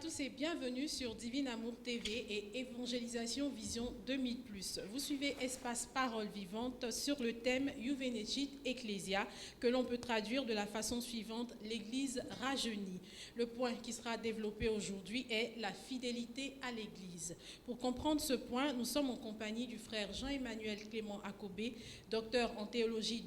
tous et bienvenue sur Divine Amour TV et Évangélisation Vision 2000+. Vous suivez Espace Parole Vivante sur le thème Juvenecit Ecclesia, que l'on peut traduire de la façon suivante, l'Église rajeunie. Le point qui sera développé aujourd'hui est la fidélité à l'Église. Pour comprendre ce point, nous sommes en compagnie du frère Jean-Emmanuel Clément Akobé, docteur en théologie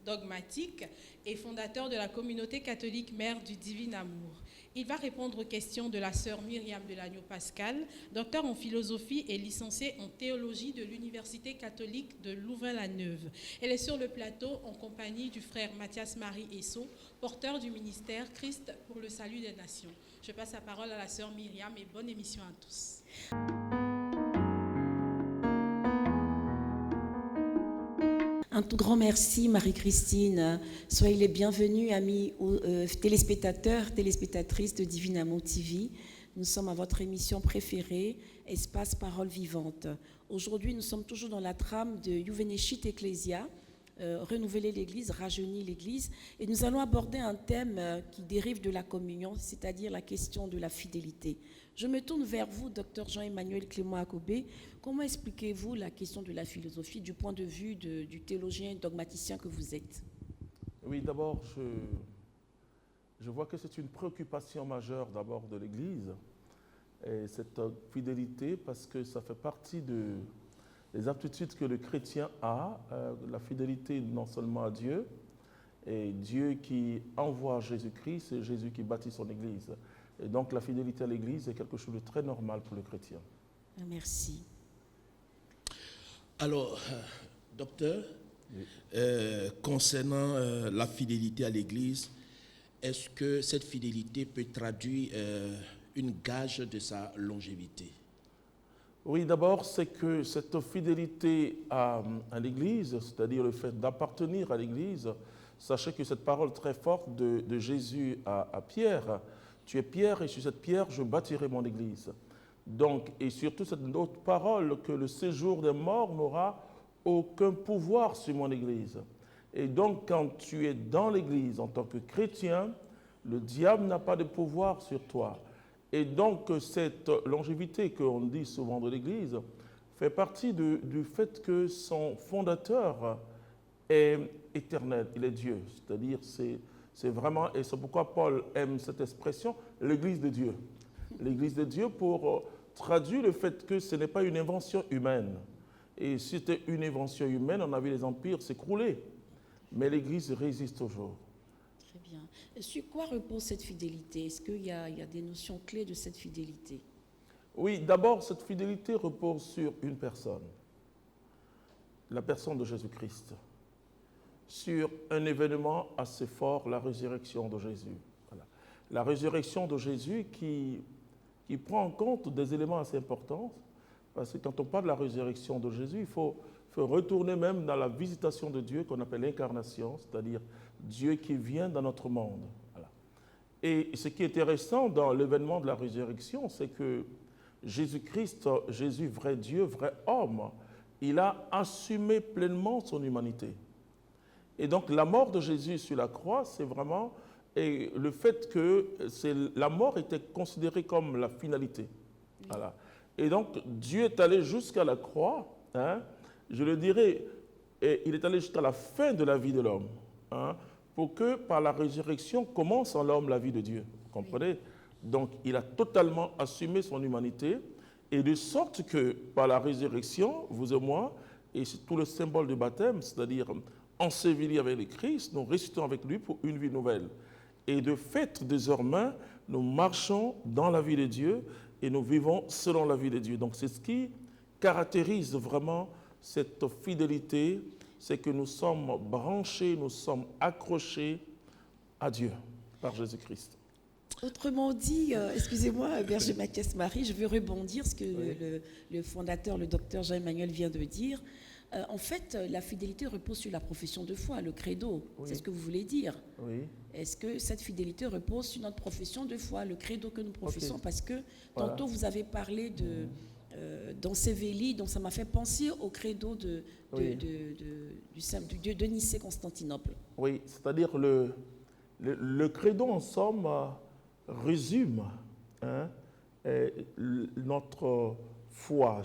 dogmatique et fondateur de la communauté catholique Mère du Divin Amour. Il va répondre aux questions de la sœur Myriam Delagno-Pascal, docteur en philosophie et licenciée en théologie de l'Université catholique de Louvain-la-Neuve. Elle est sur le plateau en compagnie du frère Mathias-Marie Esso, porteur du ministère Christ pour le salut des nations. Je passe la parole à la sœur Myriam et bonne émission à tous. Un tout grand merci, Marie-Christine. Soyez les bienvenus, amis téléspectateurs, téléspectatrices de Divine Amour TV. Nous sommes à votre émission préférée, Espace Parole Vivante. Aujourd'hui, nous sommes toujours dans la trame de Juvenecit Ecclesia, renouveler l'Église, rajeunir l'Église. Et nous allons aborder un thème qui dérive de la communion, c'est-à-dire la question de la fidélité. Je me tourne vers vous, docteur Jean-Emmanuel Clément Akobé. Comment expliquez-vous la question de la philosophie du point de vue du théologien dogmaticien que vous êtes? Oui, d'abord, je vois que c'est une préoccupation majeure d'abord de l'Église, et cette fidélité, parce que ça fait partie des aptitudes que le chrétien a, la fidélité non seulement à Dieu, et Dieu qui envoie Jésus-Christ, c'est Jésus qui bâtit son Église. Et donc la fidélité à l'Église est quelque chose de très normal pour le chrétien. Merci. Alors, docteur, Oui. concernant la fidélité à l'Église, est-ce que cette fidélité peut traduire une gage de sa longévité? Oui, d'abord, c'est que cette fidélité à l'Église, c'est-à-dire le fait d'appartenir à l'Église, sachez que cette parole très forte de Jésus à Pierre, tu es Pierre et sur cette pierre, je bâtirai mon Église. Donc, et surtout cette autre parole, que le séjour des morts n'aura aucun pouvoir sur mon Église. Et donc, quand tu es dans l'Église en tant que chrétien, le diable n'a pas de pouvoir sur toi. Et donc, cette longévité qu'on dit souvent de l'Église fait partie du fait que son fondateur est éternel, il est Dieu. C'est-à-dire, c'est vraiment, et c'est pourquoi Paul aime cette expression, l'Église de Dieu. L'Église de Dieu pour traduire le fait que ce n'est pas une invention humaine. Et si c'était une invention humaine, on a vu les empires s'écrouler. Mais l'Église résiste toujours. Très bien. Sur quoi repose cette fidélité? Est-ce qu'il y a des notions clés de cette fidélité? Oui, d'abord, cette fidélité repose sur une personne, la personne de Jésus-Christ, sur un événement assez fort, la résurrection de Jésus. Voilà. La résurrection de Jésus qui prend en compte des éléments assez importants, parce que quand on parle de la résurrection de Jésus, il faut retourner même dans la visitation de Dieu qu'on appelle l'incarnation, c'est-à-dire Dieu qui vient dans notre monde. Voilà. Et ce qui est intéressant dans l'événement de la résurrection, c'est que Jésus-Christ, Jésus, vrai Dieu, vrai homme, il a assumé pleinement son humanité. Et donc la mort de Jésus sur la croix, c'est vraiment le fait que la mort était considérée comme la finalité. Voilà. Et donc Dieu est allé jusqu'à la croix, je le dirais, il est allé jusqu'à la fin de la vie de l'homme, pour que par la résurrection commence en l'homme la vie de Dieu. Vous comprenez? Donc il a totalement assumé son humanité, et de sorte que par la résurrection, vous et moi, et c'est tout le symbole du baptême, c'est-à-dire ensevelis avec le Christ, nous ressuscitons avec lui pour une vie nouvelle. Et de fait, désormais, nous marchons dans la vie de Dieu et nous vivons selon la vie de Dieu. Donc c'est ce qui caractérise vraiment cette fidélité, c'est que nous sommes branchés, nous sommes accrochés à Dieu par Jésus-Christ. Autrement dit, excusez-moi, berger Mathias-Marie, je veux rebondir ce que le fondateur, le docteur Jean-Emmanuel vient de dire. En fait, la fidélité repose sur la profession de foi, le credo. Oui. C'est ce que vous voulez dire. Oui. Est-ce que cette fidélité repose sur notre profession de foi, le credo que nous professons? Parce que tantôt vous avez parlé d'ensevelis, donc ça m'a fait penser au credo de Nicée-Constantinople. Oui, c'est-à-dire le credo en somme résume notre foi,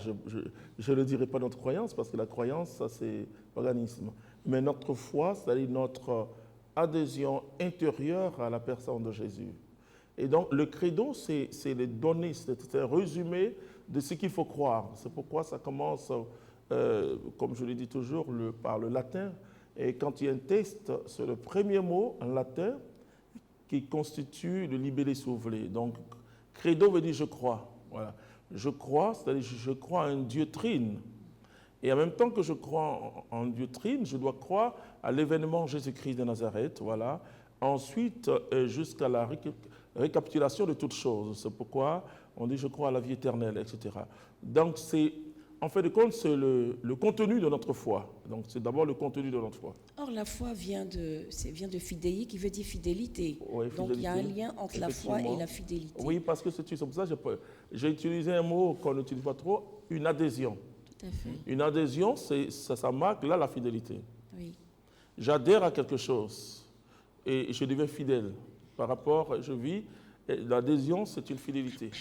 je ne dirais pas notre croyance, parce que la croyance, ça c'est paganisme, mais notre foi, c'est-à-dire notre adhésion intérieure à la personne de Jésus. Et donc le credo, c'est les données, c'est un résumé de ce qu'il faut croire. C'est pourquoi ça commence, comme je le dis toujours, par le latin. Et quand il y a un texte, c'est le premier mot en latin qui constitue le libellé soufflé. Donc credo veut dire je crois. Voilà. Je crois, c'est-à-dire je crois à un Dieu trine. Et en même temps que je crois en Dieu trine, je dois croire à l'événement Jésus-Christ de Nazareth. Voilà. Ensuite, jusqu'à la récapitulation de toutes choses. C'est pourquoi on dit je crois à la vie éternelle, etc. Donc c'est, en fait de compte, c'est le contenu de notre foi. Donc c'est d'abord le contenu de notre foi. Or, la foi vient de fidei, qui veut dire fidélité. Oui, donc il y a un lien entre la foi et la fidélité. Oui, parce que c'est pour ça que j'ai utilisé un mot qu'on n'utilise pas trop, une adhésion. Tout à fait. Une adhésion, ça marque là la fidélité. Oui. J'adhère à quelque chose et je deviens fidèle. Par rapport, je vis, l'adhésion, c'est une fidélité.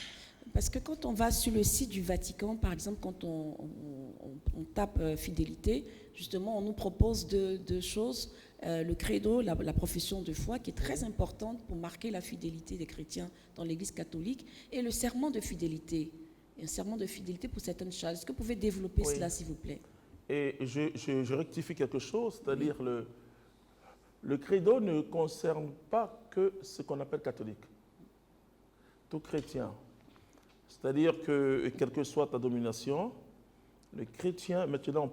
Parce que quand on va sur le site du Vatican, par exemple, quand on tape fidélité, justement, on nous propose deux choses. Le credo, la profession de foi, qui est très importante pour marquer la fidélité des chrétiens dans l'Église catholique, et le serment de fidélité. Un serment de fidélité pour certaines choses. Est-ce que vous pouvez développer cela, s'il vous plaît? Et je rectifie quelque chose, c'est-à-dire le credo ne concerne pas que ce qu'on appelle catholique. Tout chrétien. C'est-à-dire que, quelle que soit ta domination, le chrétien, maintenant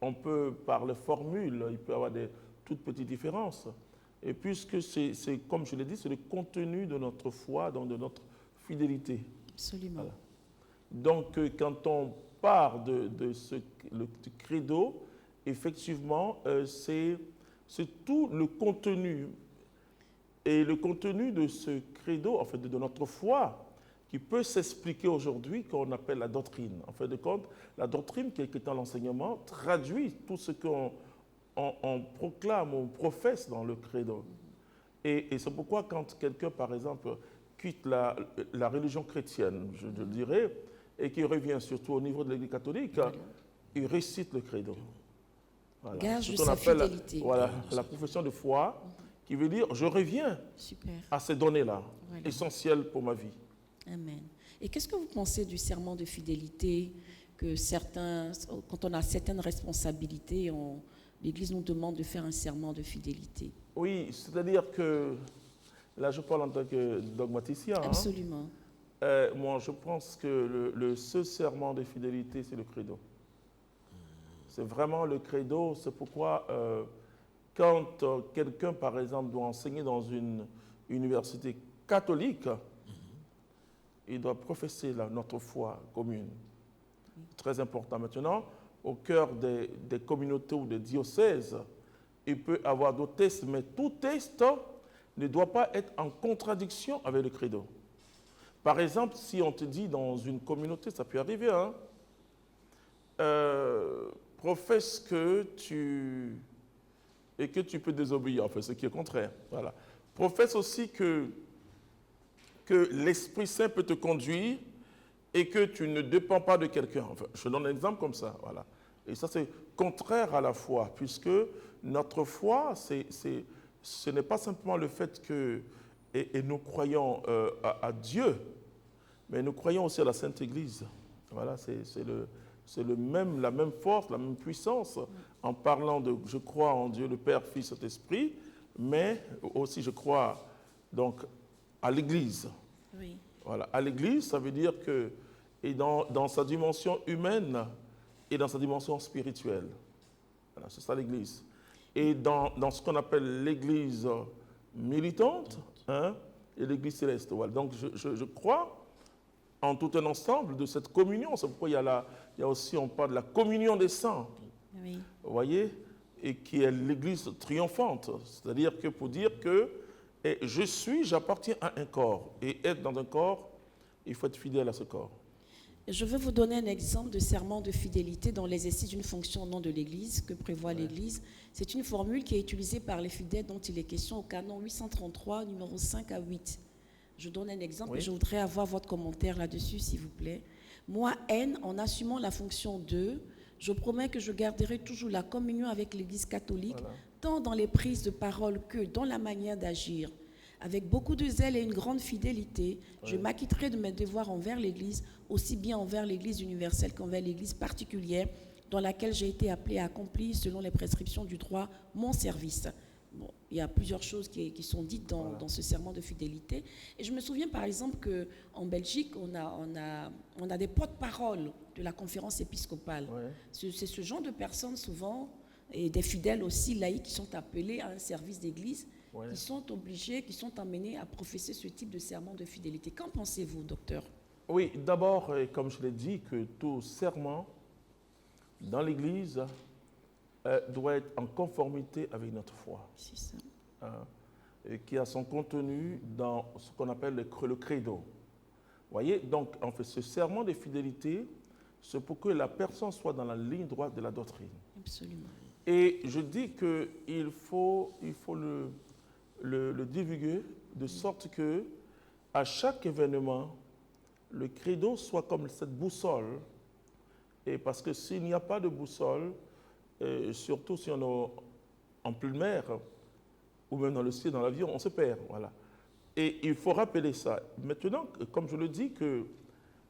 on peut par les formules, il peut y avoir des toutes petites différences. Et puisque c'est comme je l'ai dit, c'est le contenu de notre foi, donc de notre fidélité. Absolument. Voilà. Donc quand on part du credo, effectivement, c'est tout le contenu. Et le contenu de ce credo, en fait, de notre foi, qui peut s'expliquer aujourd'hui, qu'on appelle la doctrine. En fait de compte, la doctrine, qui est dans l'enseignement, traduit tout ce qu'on proclame, on professe dans le credo. Et c'est pourquoi quand quelqu'un, par exemple, quitte la religion chrétienne, je le dirais, et qui revient surtout au niveau de l'Église catholique, il récite le credo. Voilà. Gage de sa fidélité. Voilà, la profession de foi, qui veut dire je reviens à ces données-là, essentielles pour ma vie. Amen. Et qu'est-ce que vous pensez du serment de fidélité que quand on a certaines responsabilités, l'Église nous demande de faire un serment de fidélité? Oui, c'est-à-dire que, là je parle en tant que dogmaticien. Absolument. Moi je pense que le seul serment de fidélité, c'est le credo. C'est vraiment le credo, c'est pourquoi quand quelqu'un, par exemple, doit enseigner dans une université catholique, il doit professer notre foi commune. Très important. Maintenant, au cœur des communautés ou des diocèses, il peut y avoir d'autres textes, mais tout texte ne doit pas être en contradiction avec le credo. Par exemple, si on te dit dans une communauté, ça peut arriver, hein, professe que tu peux désobéir, enfin, ce qui est contraire. Voilà. Professe aussi que l'Esprit Saint peut te conduire et que tu ne dépends pas de quelqu'un. Enfin, je donne un exemple comme ça. Voilà. Et ça, c'est contraire à la foi, puisque notre foi, ce n'est pas simplement le fait que et nous croyons à Dieu, mais nous croyons aussi à la Sainte Église. Voilà, c'est la même force, la même puissance, en parlant de je crois en Dieu, le Père, Fils, Saint-Esprit, mais aussi je crois donc à l'Église. Oui. Voilà, à l'Église, ça veut dire que et dans sa dimension humaine et dans sa dimension spirituelle. Voilà, c'est ça l'Église. Et dans ce qu'on appelle l'Église militante, hein, et l'Église céleste. Voilà. Donc je crois en tout un ensemble de cette communion. C'est pourquoi il y a aussi, on parle de la communion des saints. Oui. Vous voyez, et qui est l'Église triomphante. C'est-à-dire que pour dire que j'appartiens à un corps. Et être dans un corps, il faut être fidèle à ce corps. Je veux vous donner un exemple de serment de fidélité dans l'exercice d'une fonction au nom de l'Église que prévoit l'Église. C'est une formule qui est utilisée par les fidèles dont il est question au canon 833, numéro 5 à 8. Je donne un exemple Oui. et je voudrais avoir votre commentaire là-dessus, s'il vous plaît. Moi, N, en assumant la fonction de, je promets que je garderai toujours la communion avec l'Église catholique, Voilà. tant dans les prises de parole que dans la manière d'agir. Avec beaucoup de zèle et une grande fidélité, je Oui. m'acquitterai de mes devoirs envers l'Église, aussi bien envers l'Église universelle qu'envers l'Église particulière, dans laquelle j'ai été appelé à accomplir, selon les prescriptions du droit, mon service. Bon, il y a plusieurs choses qui sont dites dans ce serment de fidélité. Et je me souviens par exemple qu'en Belgique, on a des porte-paroles de la conférence épiscopale. Ouais. C'est ce genre de personnes souvent, et des fidèles aussi laïcs qui sont appelés à un service d'église, Ouais. qui sont obligés, qui sont amenés à professer ce type de serment de fidélité. Qu'en pensez-vous, docteur? Oui, d'abord, comme je l'ai dit, que tout serment dans l'Église doit être en conformité avec notre foi, C'est ça. hein, et qui a son contenu dans ce qu'on appelle le credo. Vous voyez, donc en fait, ce serment de fidélité, c'est pour que la personne soit dans la ligne droite de la doctrine. Absolument. Et je dis qu'il faut le divulguer de sorte que à chaque événement, le credo soit comme cette boussole. Et parce que s'il n'y a pas de boussole, surtout si on est en pleine mer ou même dans le ciel, dans l'avion, on se perd. Voilà. Et il faut rappeler ça. Maintenant, comme je le dis, que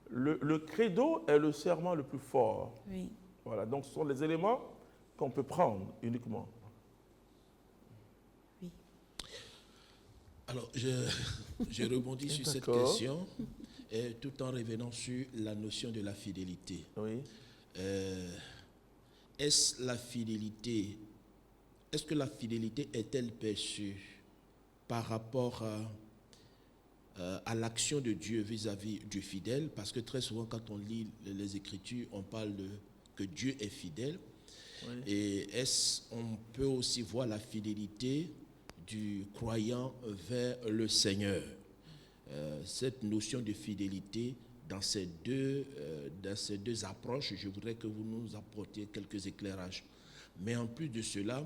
le credo est le serment le plus fort. Oui. Voilà. Donc ce sont les éléments qu'on peut prendre uniquement. Alors, je rebondis sur cette D'accord. question, tout en revenant sur la notion de la fidélité. Oui. Est-ce que la fidélité est-elle perçue par rapport à l'action de Dieu vis-à-vis du fidèle? Parce que très souvent, quand on lit les Écritures, on parle que Dieu est fidèle. Oui. Et on peut aussi voir la fidélité du croyant vers le Seigneur. Cette notion de fidélité, dans ces deux approches, je voudrais que vous nous apportiez quelques éclairages. Mais en plus de cela,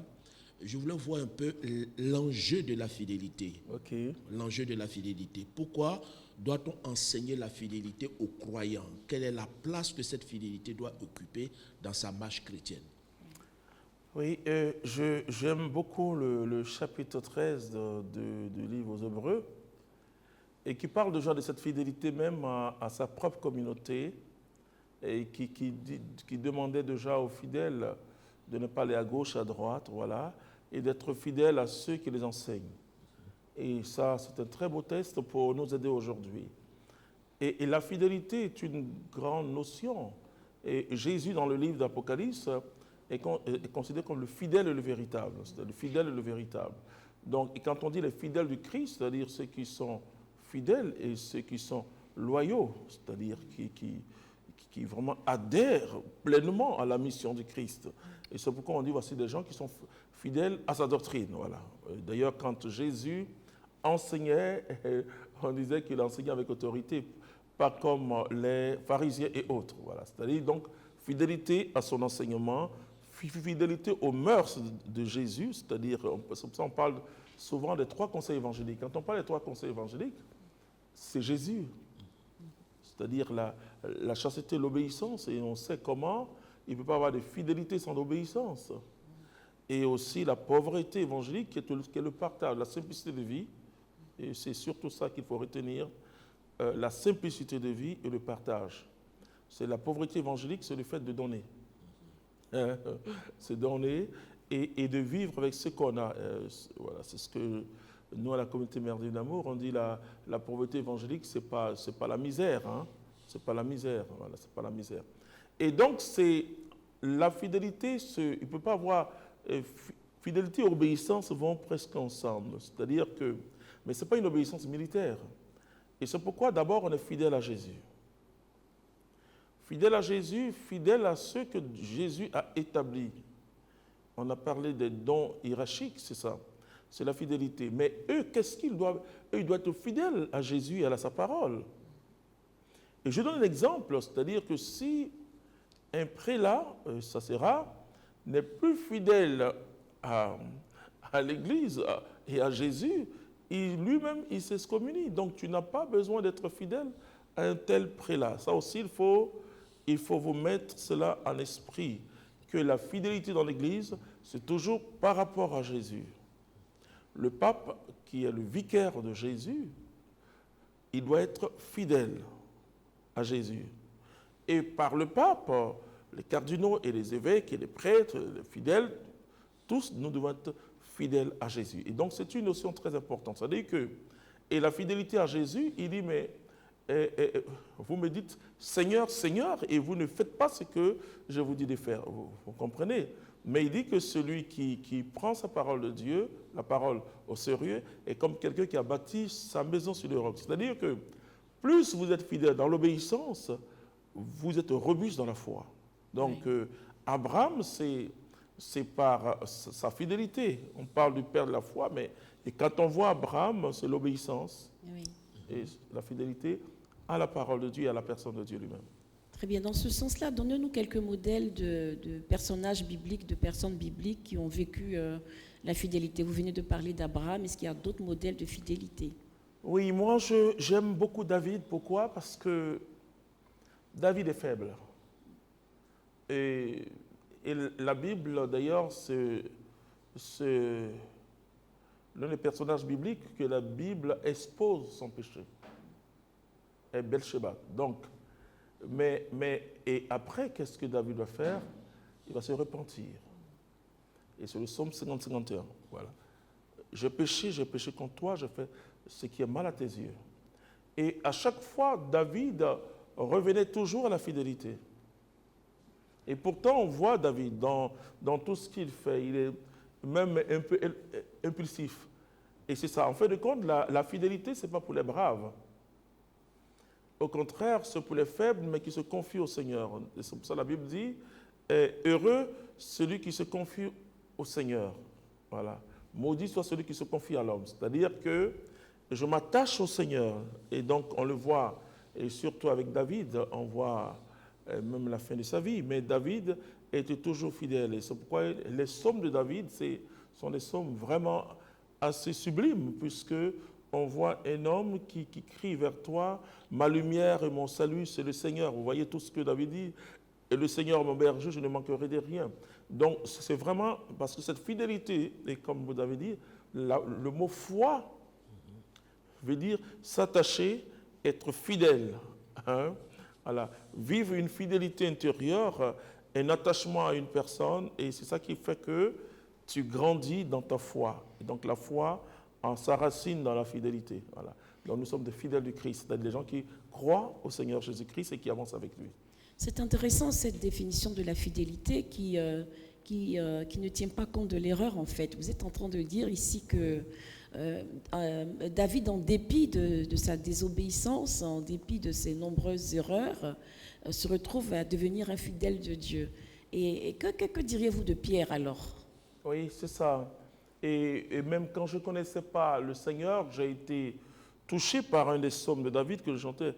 je voulais voir un peu l'enjeu de la fidélité. OK. L'enjeu de la fidélité. Pourquoi doit-on enseigner la fidélité aux croyants? Quelle est la place que cette fidélité doit occuper dans sa marche chrétienne? Oui, j'aime beaucoup le chapitre 13 du livre aux Hébreux, et qui parle déjà de cette fidélité même à sa propre communauté, et qui demandait déjà aux fidèles de ne pas aller à gauche, à droite, voilà, et d'être fidèles à ceux qui les enseignent. Et ça, c'est un très beau test pour nous aider aujourd'hui. Et la fidélité est une grande notion. Et Jésus, dans le livre d'Apocalypse, est considéré comme le fidèle et le véritable. C'est-à-dire le fidèle et le véritable. Donc, et quand on dit les fidèles du Christ, c'est-à-dire ceux qui sont fidèles et ceux qui sont loyaux, c'est-à-dire qui vraiment adhèrent pleinement à la mission du Christ. Et c'est pourquoi on dit voici des gens qui sont fidèles à sa doctrine. Voilà. D'ailleurs, quand Jésus enseignait, on disait qu'il enseignait avec autorité, pas comme les pharisiens et autres. Voilà. C'est-à-dire donc fidélité à son enseignement, fidélité aux mœurs de Jésus, c'est-à-dire, on parle souvent des 3 conseils évangéliques. Quand on parle des 3 conseils évangéliques, c'est Jésus. C'est-à-dire la chasteté, l'obéissance, et on sait comment il ne peut pas avoir de fidélité sans obéissance. Et aussi la pauvreté évangélique, qui est le partage, la simplicité de vie, et c'est surtout ça qu'il faut retenir, la simplicité de vie et le partage. C'est la pauvreté évangélique, c'est le fait de donner. C'est donner et de vivre avec ce qu'on a. Voilà, c'est ce que nous, à la communauté Mère d'Amour, on dit la pauvreté évangélique, c'est pas la misère. Hein? C'est pas la misère. Voilà, c'est pas la misère. Et donc, c'est la fidélité, il ne peut pas avoir. Fidélité et obéissance vont presque ensemble. C'est-à-dire que. Mais ce n'est pas une obéissance militaire. Et c'est pourquoi, d'abord, on est fidèle à Jésus. Fidèle à Jésus, fidèle à ceux que Jésus a établis. On a parlé des dons hiérarchiques, c'est ça. C'est la fidélité. Mais eux, qu'est-ce qu'ils doivent? Eux, ils doivent être fidèles à Jésus et à sa parole. Et je donne un exemple, c'est-à-dire que si un prélat, ça c'est rare, n'est plus fidèle à l'Église et à Jésus, lui-même, il s'excommunie. Donc, tu n'as pas besoin d'être fidèle à un tel prélat. Ça aussi, il faut vous mettre cela en esprit, que la fidélité dans l'Église, c'est toujours par rapport à Jésus. Le pape, qui est le vicaire de Jésus, il doit être fidèle à Jésus. Et par le pape, les cardinaux et les évêques et les prêtres, les fidèles, tous nous devons être fidèles à Jésus. Et donc c'est une notion très importante. C'est-à-dire que, et la fidélité à Jésus, il dit, mais vous me dites Seigneur, Seigneur, et vous ne faites pas ce que je vous dis de faire. Vous comprenez? Mais il dit que celui qui prend sa parole de Dieu, la parole au sérieux, est comme quelqu'un qui a bâti sa maison sur le roc. C'est-à-dire que plus vous êtes fidèle dans l'obéissance, vous êtes robuste dans la foi. Donc, Abraham, c'est par sa fidélité. On parle du père de la foi, mais et quand on voit Abraham, c'est l'obéissance et la fidélité à la parole de Dieu et à la personne de Dieu lui-même. Très bien. Dans ce sens-là, donnez-nous quelques modèles de personnages bibliques, de personnes bibliques qui ont vécu la fidélité. Vous venez de parler d'Abraham. Est-ce qu'il y a d'autres modèles de fidélité? Oui, moi, j'aime beaucoup David. Pourquoi? Parce que David est faible. Et la Bible, d'ailleurs, c'est l'un des personnages bibliques que la Bible expose son péché. Et Bathsheba. Donc, et après, qu'est-ce que David va faire? Il va se repentir. Et c'est le psaume 50-51. Voilà. J'ai péché contre toi, j'ai fait ce qui est mal à tes yeux. Et à chaque fois, David revenait toujours à la fidélité. Et pourtant, on voit David dans tout ce qu'il fait. Il est même un peu impulsif. Et c'est ça. En fait de compte, la fidélité, ce n'est pas pour les braves. Au contraire, c'est pour les faibles, mais qui se confient au Seigneur. Et c'est pour ça que la Bible dit, heureux celui qui se confie au Seigneur. Voilà. Maudit soit celui qui se confie à l'homme. C'est-à-dire que je m'attache au Seigneur. Et donc, on le voit, et surtout avec David, on voit même la fin de sa vie. Mais David était toujours fidèle. Et c'est pourquoi les psaumes de David sont des psaumes vraiment assez sublimes, puisque on voit un homme qui crie vers toi, ma lumière et mon salut, c'est le Seigneur. Vous voyez tout ce que David dit. Et le Seigneur, mon berger, je ne manquerai de rien. Donc, c'est vraiment, parce que cette fidélité, et comme vous avez dit, le mot foi veut dire s'attacher, être fidèle. Hein? Voilà. Vivre une fidélité intérieure, un attachement à une personne, et c'est ça qui fait que tu grandis dans ta foi. Et donc, la foi s'enracine dans la fidélité. Voilà. Donc, nous sommes des fidèles du Christ, c'est-à-dire des gens qui croient au Seigneur Jésus-Christ et qui avancent avec lui. C'est intéressant cette définition de la fidélité qui ne tient pas compte de l'erreur en fait. Vous êtes en train de dire ici que David, en dépit de sa désobéissance, en dépit de ses nombreuses erreurs, se retrouve à devenir un fidèle de Dieu. Et que diriez-vous de Pierre alors? Oui, c'est ça. Et même quand je ne connaissais pas le Seigneur, j'ai été touché par un des psaumes de David que je chantais.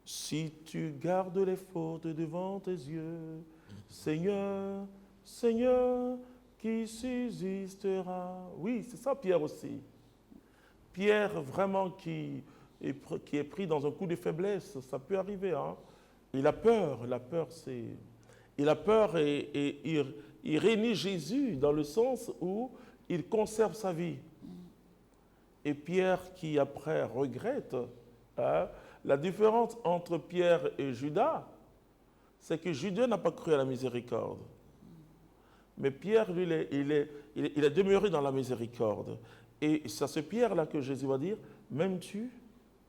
Si tu gardes les fautes devant tes yeux, Seigneur, Seigneur, qui subsistera? Oui, c'est ça Pierre aussi. Pierre vraiment qui est pris dans un coup de faiblesse, ça peut arriver. Hein? Il a peur et il réunit Jésus dans le sens où il conserve sa vie. Et Pierre qui après regrette, hein, la différence entre Pierre et Judas, c'est que Judas n'a pas cru à la miséricorde. Mais Pierre, lui, il est demeuré dans la miséricorde. Et c'est à ce Pierre-là que Jésus va dire, m'aimes-tu?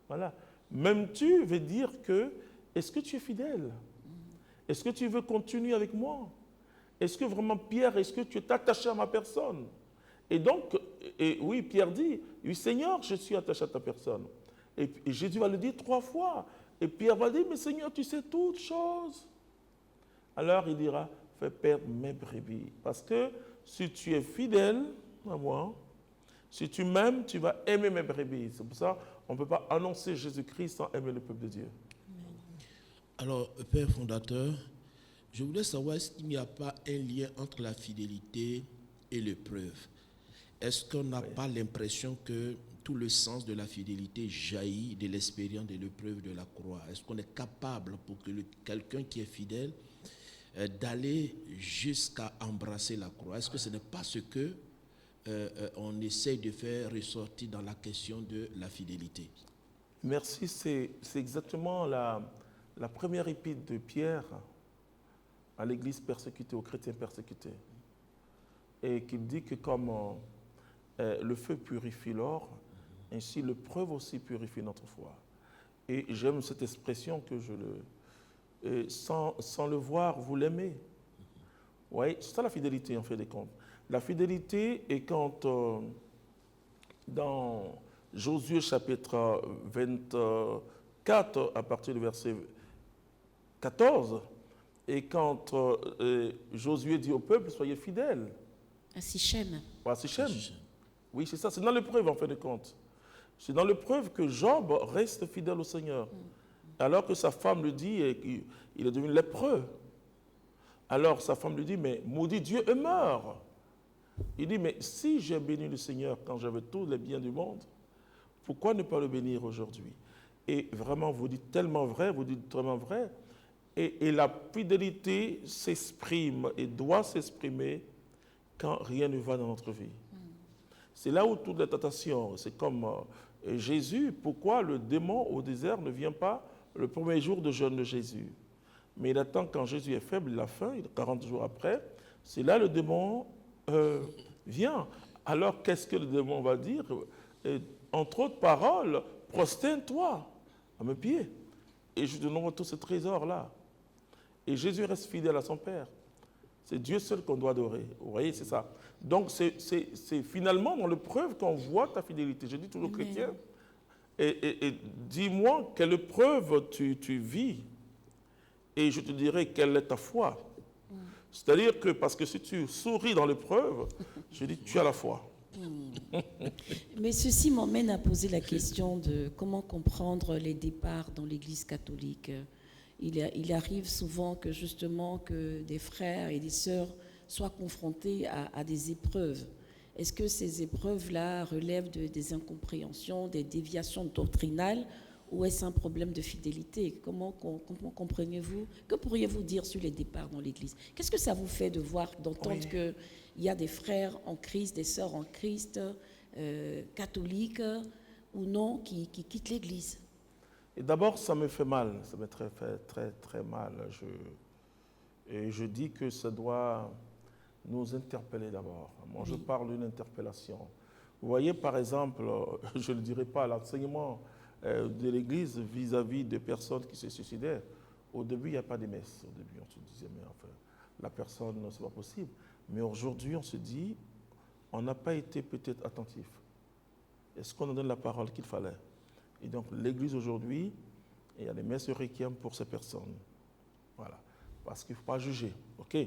Voilà. M'aimes-tu veut dire que, est-ce que tu es fidèle? Est-ce que tu veux continuer avec moi? Est-ce que vraiment, Pierre, est-ce que tu es attaché à ma personne? Et donc, oui, Pierre dit, oui, Seigneur, je suis attaché à ta personne. Et Jésus va le dire 3 fois. Et Pierre va dire, mais Seigneur, tu sais toutes choses. Alors il dira, fais perdre mes brebis. Parce que si tu es fidèle à moi, si tu m'aimes, tu vas aimer mes brebis. C'est pour ça qu'on ne peut pas annoncer Jésus-Christ sans aimer le peuple de Dieu. Alors, Père fondateur, je voulais savoir s'il n'y a pas un lien entre la fidélité et l'épreuve. Est-ce qu'on n'a pas l'impression que tout le sens de la fidélité jaillit de l'expérience de l'épreuve de la croix. Est-ce qu'on est capable, pour que quelqu'un qui est fidèle, d'aller jusqu'à embrasser la croix? Est-ce que ce n'est pas ce que on essaye de faire ressortir dans la question de la fidélité? Merci, c'est exactement la première épître de Pierre à l'Église persécutée, aux chrétiens persécutés. Et qu'il dit que comme le feu purifie l'or, ainsi l'épreuve aussi purifie notre foi. Et j'aime cette expression que sans le voir, vous l'aimez. Oui, c'est ça la fidélité en fait des comptes. La fidélité est quand dans Josué chapitre 24, à partir du verset 14, et quand Josué dit au peuple, soyez fidèles. À Sichem. À Sichem. Oui, c'est ça, c'est dans l'épreuve en fin de compte. C'est dans l'épreuve que Job reste fidèle au Seigneur. Alors que sa femme lui dit, il est devenu lépreux. Alors sa femme lui dit, mais maudit Dieu et meurt. Il dit, mais si j'ai béni le Seigneur quand j'avais tous les biens du monde, pourquoi ne pas le bénir aujourd'hui? Et vraiment, vous dites tellement vrai, vous dites tellement vrai. Et la fidélité s'exprime et doit s'exprimer quand rien ne va dans notre vie. C'est là où toute la tentation, c'est comme Jésus, pourquoi le démon au désert ne vient pas le premier jour de jeûne de Jésus? Mais il attend quand Jésus est faible, il a faim, 40 jours après, c'est là le démon vient. Alors qu'est-ce que le démon va dire? Entre autres paroles, prosterne-toi à mes pieds et je te donnerai tout ce trésor-là. Et Jésus reste fidèle à son Père. C'est Dieu seul qu'on doit adorer. Vous voyez, c'est ça. Donc, c'est finalement dans l'épreuve qu'on voit ta fidélité. Je dis toujours aux chrétiens, et dis-moi quelle épreuve tu vis, et je te dirai quelle est ta foi. C'est-à-dire que, parce que si tu souris dans l'épreuve, je dis, tu as la foi. Mais ceci m'emmène à poser la question de comment comprendre les départs dans l'Église catholique. Il arrive souvent que justement que des frères et des sœurs soient confrontés à des épreuves. Est-ce que ces épreuves-là relèvent des incompréhensions, des déviations doctrinales, ou est-ce un problème de fidélité? Comment comprenez-vous? Que pourriez-vous dire sur les départs dans l'Église? Qu'est-ce que ça vous fait de voir, d'entendre qu'il y a des frères en Christ, des sœurs en Christ, catholiques ou non, qui quittent l'Église? Et d'abord, ça me fait mal, ça me fait très, très mal. Et je dis que ça doit nous interpeller d'abord. Moi, je parle d'une interpellation. Vous voyez, par exemple, je ne dirais pas l'enseignement de l'Église vis-à-vis des personnes qui se suicidaient. Au début, il n'y a pas de messe. Au début, on se disait, mais enfin, la personne, ce n'est pas possible. Mais aujourd'hui, on se dit, on n'a pas été peut-être attentif. Est-ce qu'on nous donne la parole qu'il fallait? Et donc, l'Église aujourd'hui, il y a des messes requiem pour ces personnes. Voilà. Parce qu'il ne faut pas juger. OK?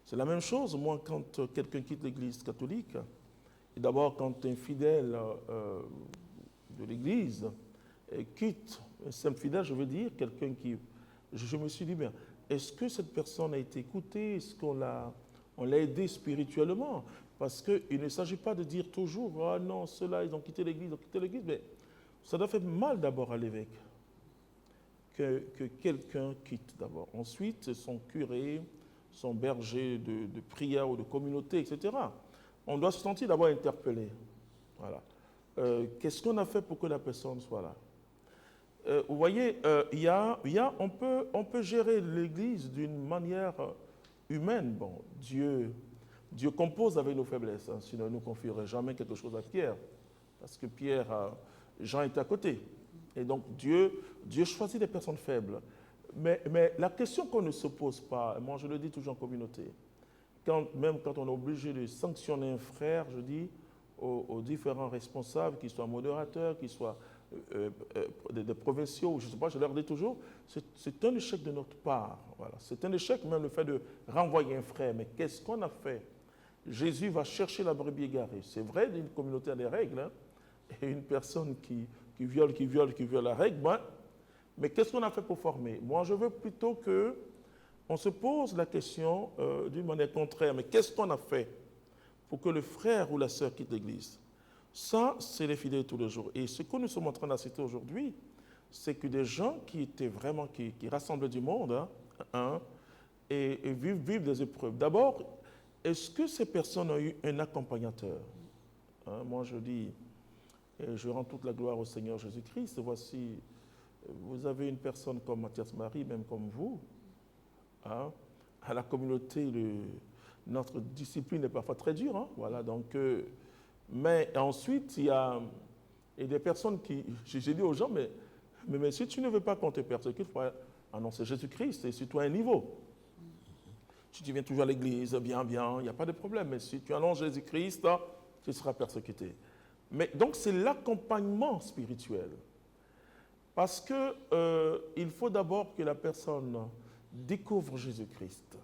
C'est la même chose, moi, quand quelqu'un quitte l'Église catholique, et d'abord, quand un fidèle de l'Église quitte, un simple fidèle, je veux dire, quelqu'un qui... Je me suis dit, bien, est-ce que cette personne a été écoutée? Est-ce qu'on l'a aidé spirituellement? Parce qu'il ne s'agit pas de dire toujours, ah non, ceux-là, ils ont quitté l'Église, mais ça doit faire mal d'abord à l'évêque que quelqu'un quitte d'abord. Ensuite, son curé, son berger de prière ou de communauté, etc. On doit se sentir d'abord interpellé. Voilà. Qu'est-ce qu'on a fait pour que la personne soit là? Vous voyez, on peut gérer l'Église d'une manière humaine. Bon, Dieu compose avec nos faiblesses, hein, sinon il ne nous confierait jamais quelque chose à Pierre. Parce que Jean était à côté. Et donc Dieu choisit des personnes faibles. Mais la question qu'on ne se pose pas, moi je le dis toujours en communauté, même quand on est obligé de sanctionner un frère, je dis aux différents responsables, qu'ils soient modérateurs, qu'ils soient des provinciaux, je ne sais pas, je leur dis toujours, c'est un échec de notre part. Voilà. C'est un échec même le fait de renvoyer un frère. Mais qu'est-ce qu'on a fait? Jésus va chercher la brebis égarée. C'est vrai, une communauté a des règles, hein, et une personne qui viole la règle, mais qu'est-ce qu'on a fait pour former? Moi, je veux plutôt qu'on se pose la question d'une manière contraire, mais qu'est-ce qu'on a fait pour que le frère ou la sœur quitte l'Église? Ça, c'est les fidèles tous les jours. Et ce que nous sommes en train d'assister aujourd'hui, c'est que des gens qui étaient vraiment, qui rassemblaient du monde, et vivent des épreuves. D'abord, est-ce que ces personnes ont eu un accompagnateur? Moi, je dis, et je rends toute la gloire au Seigneur Jésus-Christ. Voici, vous avez une personne comme Mathias Marie, même comme vous. À la communauté, notre discipline est parfois très dure. Voilà, donc, mais ensuite, il y a des personnes qui... J'ai dit aux gens, mais si tu ne veux pas qu'on te persécute, il faut annoncer Jésus-Christ, et surtout à un niveau. Si tu viens toujours à l'église, bien, il n'y a pas de problème. Mais si tu annonces Jésus-Christ, tu seras persécuté. Mais donc, c'est l'accompagnement spirituel. Parce qu'il faut d'abord que la personne découvre Jésus-Christ.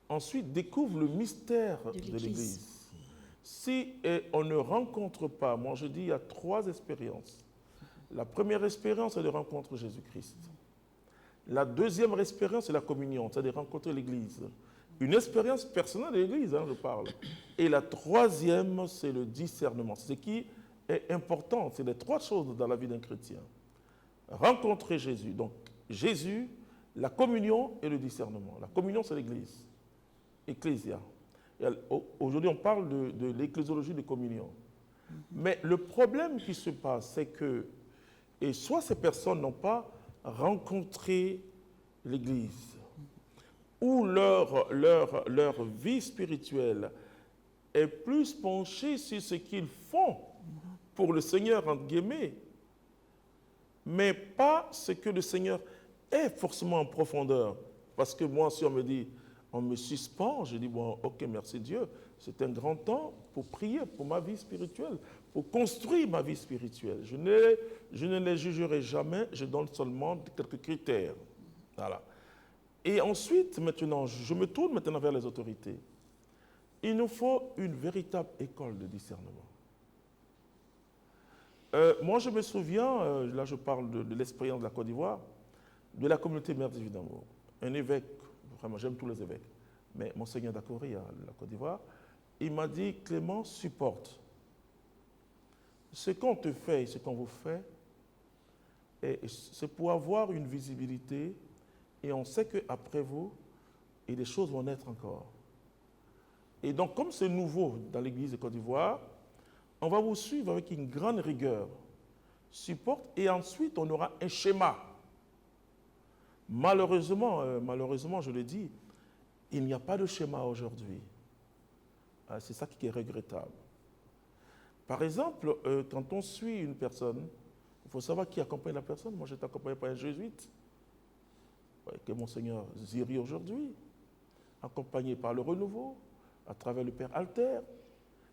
Ensuite, découvre le mystère de l'Église. Si on ne rencontre pas, moi je dis, il y a 3 expériences. La première expérience, c'est de rencontrer Jésus-Christ. La deuxième expérience, c'est la communion, c'est de rencontrer l'Église. Une expérience personnelle de l'Église, je parle. Et la troisième, c'est le discernement. C'est ce qui est important. C'est les 3 choses dans la vie d'un chrétien. Rencontrer Jésus. Donc, Jésus, la communion et le discernement. La communion, c'est l'Église. Ecclésia. Aujourd'hui, on parle de l'ecclésiologie de communion. Mais le problème qui se passe, c'est que soit ces personnes n'ont pas rencontré l'Église, ou leur vie spirituelle est plus penchée sur ce qu'ils font pour le Seigneur, entre guillemets, mais pas ce que le Seigneur est forcément en profondeur. Parce que moi, si on me dit, on me suspend, je dis, bon, ok, merci Dieu, c'est un grand temps pour prier pour ma vie spirituelle, pour construire ma vie spirituelle. Je ne les jugerai jamais, je donne seulement quelques critères. Voilà. Et ensuite, maintenant, je me tourne maintenant vers les autorités. Il nous faut une véritable école de discernement. Moi, je me souviens, là je parle de l'expérience de la Côte d'Ivoire, de la communauté Mère Divine d'Amour. Un évêque, vraiment, j'aime tous les évêques, mais Monseigneur Dakori, de la Côte d'Ivoire, il m'a dit, Clément, supporte. Ce qu'on te fait et ce qu'on vous fait, c'est pour avoir une visibilité, et on sait qu'après vous, et des choses vont naître encore. Et donc, comme c'est nouveau dans l'église de Côte d'Ivoire, on va vous suivre avec une grande rigueur. Supporte, et ensuite, on aura un schéma. Malheureusement, je le dis, il n'y a pas de schéma aujourd'hui. C'est ça qui est regrettable. Par exemple, quand on suit une personne, il faut savoir qui accompagne la personne. Moi, j'étais accompagné par un jésuite, que Monseigneur Ziri aujourd'hui, accompagné par le Renouveau, à travers le Père Alter.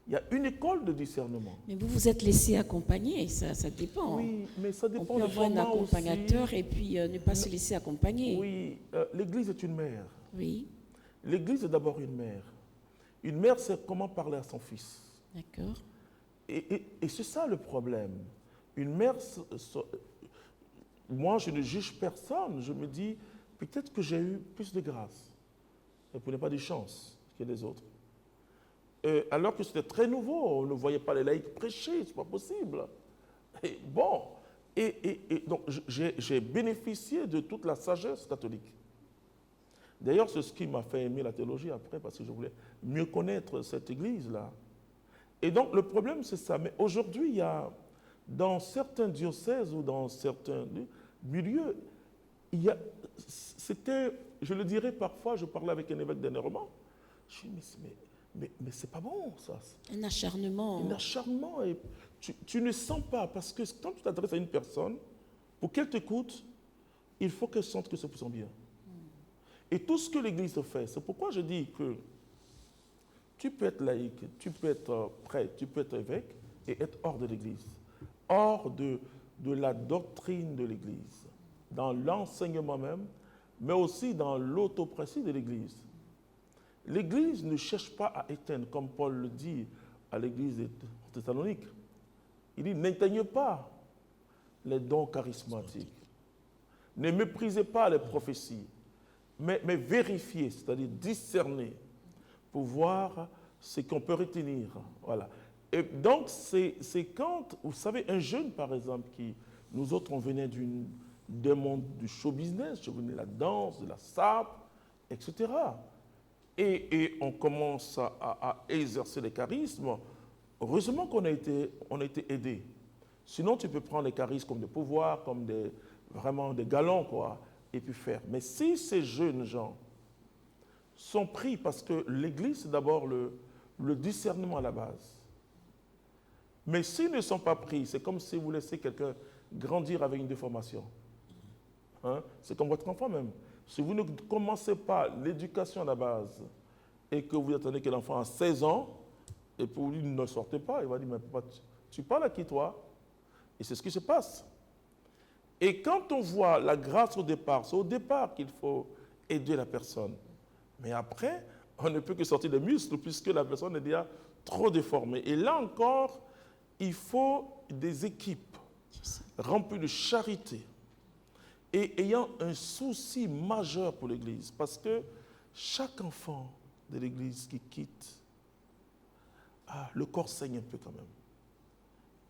Il y a une école de discernement. Mais vous vous êtes laissé accompagner, ça dépend. Oui, mais ça dépend. On peut avoir un accompagnateur aussi, et puis ne pas se laisser accompagner. Oui, l'Église est une mère. Oui. L'Église est d'abord une mère. Une mère sait comment parler à son fils. D'accord. Et c'est ça le problème. Une mère, moi je ne juge personne, je me dis peut-être que j'ai eu plus de grâce, et pour ne pas de chance que les autres. Alors que c'était très nouveau, on ne voyait pas les laïcs prêcher, c'est pas possible. Et bon, donc j'ai bénéficié de toute la sagesse catholique. D'ailleurs, c'est ce qui m'a fait aimer la théologie après, parce que je voulais mieux connaître cette église-là. Et donc, le problème, c'est ça. Mais aujourd'hui, il y a, dans certains diocèses ou dans certains milieux, c'était, je le dirais parfois, je parlais avec un évêque dernièrement, je dis, mais c'est pas bon, ça. Un acharnement. Un acharnement. Et tu ne sens pas, parce que quand tu t'adresses à une personne, pour qu'elle t'écoute, il faut qu'elle sente que c'est pour son bien. Et tout ce que l'Église fait, c'est pourquoi je dis que tu peux être laïque, tu peux être prêtre, tu peux être évêque et être hors de l'Église, hors de la doctrine de l'Église, dans l'enseignement même, mais aussi dans l'autopratie de l'Église. L'Église ne cherche pas à éteindre, comme Paul le dit à l'Église de Thessalonique. Il dit, n'éteignez pas les dons charismatiques, ne méprisez pas les prophéties, mais vérifier, c'est-à-dire discerner, pour voir ce qu'on peut retenir. Voilà. Et donc, c'est quand, vous savez, un jeune, par exemple, nous autres, on venait d'un monde du show business, je venais de la danse, de la sape, etc. Et on commence à exercer les charismes. Heureusement qu'on a été aidés. Sinon, tu peux prendre les charismes comme des pouvoirs, comme vraiment des galons, quoi, et puis faire. Mais si ces jeunes gens sont pris, parce que l'Église, c'est d'abord le discernement à la base. Mais s'ils ne sont pas pris, c'est comme si vous laissez quelqu'un grandir avec une déformation. Hein? C'est comme votre enfant même. Si vous ne commencez pas l'éducation à la base et que vous attendez que l'enfant a 16 ans, et pour lui ne sortez pas, il va dire, mais papa, tu parles à qui toi? Et c'est ce qui se passe. Et quand on voit la grâce au départ, c'est au départ qu'il faut aider la personne. Mais après, on ne peut que sortir des muscles puisque la personne est déjà trop déformée. Et là encore, il faut des équipes remplies de charité et ayant un souci majeur pour l'Église. Parce que chaque enfant de l'Église qui quitte, le corps saigne un peu quand même.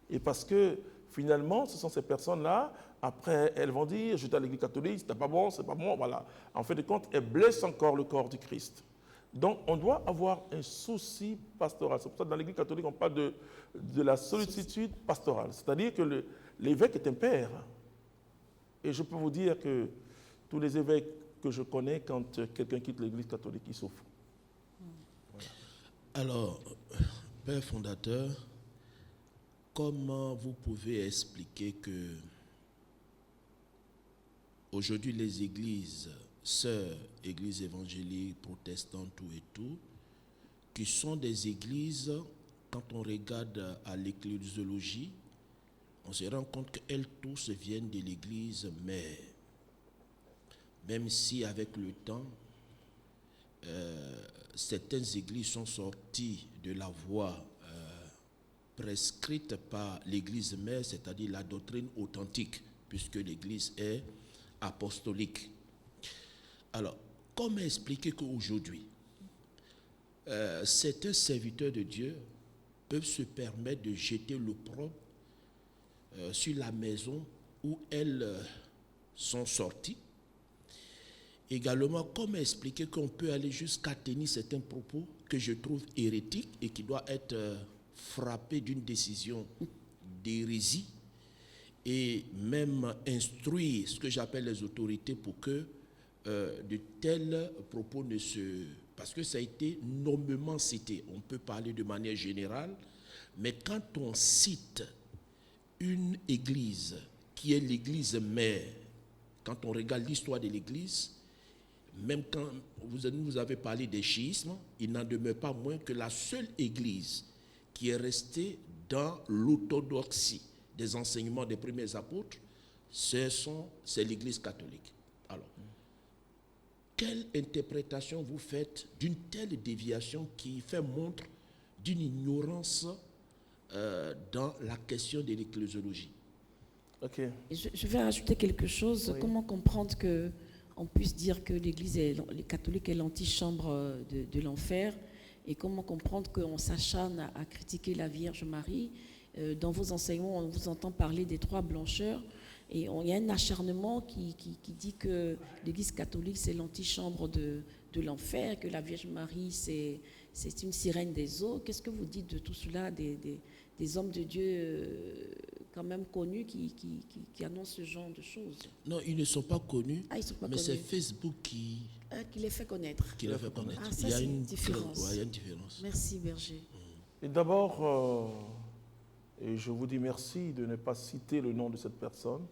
Et parce que finalement, ce sont ces personnes-là, après, elles vont dire, j'étais à l'Église catholique, c'était pas bon, c'est pas bon, voilà. En fait de compte, elles blessent encore le corps du Christ. Donc, on doit avoir un souci pastoral. C'est pour ça que dans l'Église catholique, on parle de la sollicitude pastorale. C'est-à-dire que l'évêque est un père. Et je peux vous dire que tous les évêques que je connais, quand quelqu'un quitte l'Église catholique, ils souffrent. Voilà. Alors, Père fondateur, comment vous pouvez expliquer que aujourd'hui les églises, sœurs, églises évangéliques, protestantes, tout et tout, qui sont des églises, quand on regarde à l'ecclésiologie, on se rend compte qu'elles tous viennent de l'église mère. Même si avec le temps, certaines églises sont sorties de la voie prescrite par l'église mère, c'est-à-dire la doctrine authentique, puisque l'église est apostolique. Alors, comment expliquer qu'aujourd'hui, certains serviteurs de Dieu peuvent se permettre de jeter l'opprobre sur la maison où elles sont sorties? Également, comment expliquer qu'on peut aller jusqu'à tenir certains propos que je trouve hérétiques et qui doivent être frappés d'une décision d'hérésie et même instruire ce que j'appelle les autorités pour que de tels propos ne se... Parce que ça a été nommément cité. On peut parler de manière générale, mais quand on cite une église qui est l'église mère, quand on regarde l'histoire de l'église, même quand vous avez parlé des schismes, il n'en demeure pas moins que la seule église qui est restée dans l'orthodoxie des enseignements des premiers apôtres, c'est l'église catholique. Alors, quelle interprétation vous faites d'une telle déviation qui fait montre d'une ignorance dans la question de l'ecclésiologie? Ok. Je vais rajouter quelque chose. Oui. Comment comprendre qu'on puisse dire que l'Église catholique est l'antichambre de l'enfer, et comment comprendre qu'on s'acharne à critiquer la Vierge Marie? Dans vos enseignements, on vous entend parler des trois blancheurs, et il y a un acharnement qui dit que l'Église catholique, c'est l'antichambre de l'enfer, que la Vierge Marie, c'est une sirène des eaux. Qu'est-ce que vous dites de tout cela, des hommes de Dieu quand même connus qui annoncent ce genre de choses? Non, ils ne sont pas connus, mais c'est Facebook qui les fait connaître. Ah, ça, il y a c'est une différence. Il y a une différence. Merci, Berger. Et d'abord, et je vous dis merci de ne pas citer le nom de cette personne,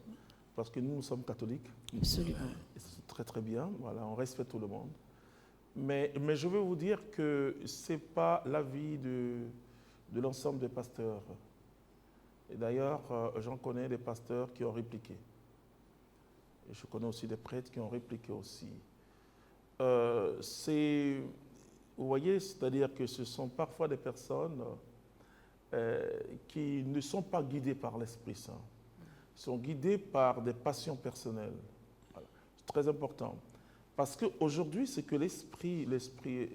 parce que nous sommes catholiques. Absolument. Et c'est très très bien, voilà, on respecte tout le monde. Mais je veux vous dire que ce n'est pas l'avis de l'ensemble des pasteurs. Et d'ailleurs, j'en connais des pasteurs qui ont répliqué. Et je connais aussi des prêtres qui ont répliqué aussi. Vous voyez, c'est-à-dire que ce sont parfois des personnes qui ne sont pas guidées par l'Esprit Saint. Ils sont guidés par des passions personnelles. Voilà. C'est très important. Parce qu'aujourd'hui, ce que l'Esprit